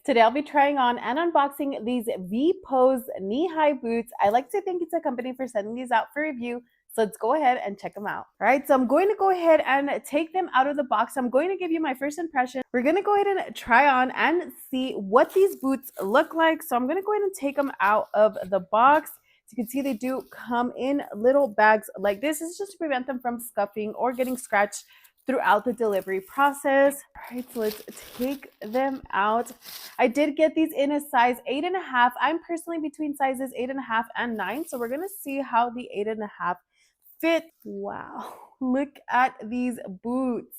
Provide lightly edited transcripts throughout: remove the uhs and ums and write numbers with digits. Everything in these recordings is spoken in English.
Today I'll be trying on and unboxing these Vepose knee-high boots. I like to thank it's a company for sending these out for review. So let's go ahead and check them out. All right, so I'm going to go ahead and take them out of the box. I'm going to give you my first impression. We're going to go ahead and try on and see what these boots look like. So I'm going to go ahead and take them out of the box. So you can see they do come in little bags like this. This is just to prevent them from scuffing or getting scratched throughout the delivery process. All right, so let's take them out. I did get these in a size 8.5. I'm personally between sizes 8.5 and 9. So we're gonna see how the 8.5 fit. Wow, look at these boots.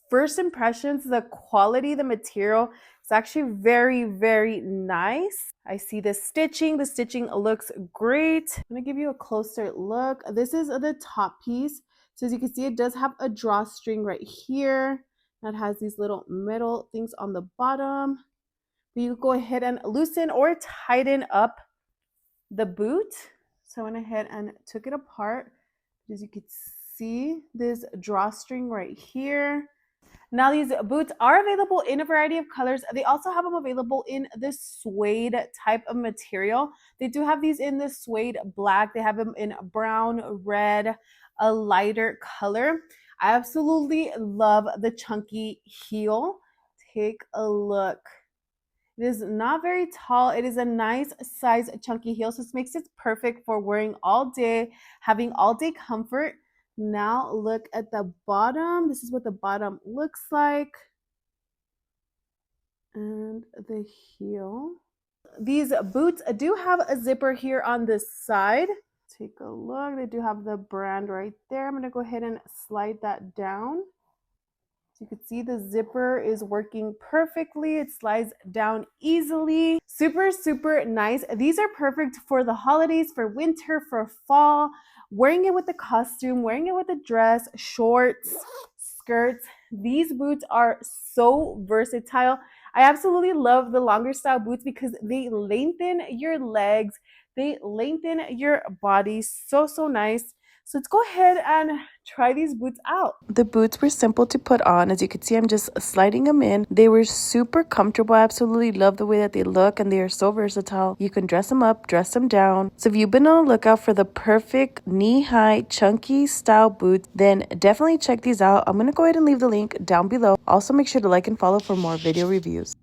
First impressions, the quality, the material is actually very, very nice. I see the stitching. The stitching looks great. I'm gonna give you a closer look. This is the top piece. So as you can see, it does have a drawstring right here that has these little metal things on the bottom. But you go ahead and loosen or tighten up the boot. So I went ahead and took it apart. As you can see, this drawstring right here. Now these boots are available in a variety of colors. They also have them available in the suede type of material. They do have these in the suede black. They have them in brown, red, a lighter color. I absolutely love the chunky heel. Take a look. It is not very tall. It is a nice size chunky heel. So this makes it perfect for wearing all day, having all day comfort. Now look at the bottom. This is what the bottom looks like. And the heel. These boots do have a zipper here on this side. Take a look. They do have the brand right there. I'm going to go ahead and slide that down. So you can see the zipper is working perfectly. It slides down easily. Super, super nice. These are perfect for the holidays, for winter, for fall. Wearing it with the costume, wearing it with a dress, shorts, skirts. These boots are so versatile. I absolutely love the longer style boots because they lengthen your legs. They lengthen your body. So, so nice. So let's go ahead and try these boots out. The boots were simple to put on. As you can see, I'm just sliding them in. They were super comfortable. I absolutely love the way that they look, and they are so versatile. You can dress them up, dress them down. So if you've been on the lookout for the perfect knee-high, chunky style boots, then definitely check these out. I'm going to go ahead and leave the link down below. Also, make sure to like and follow for more video reviews.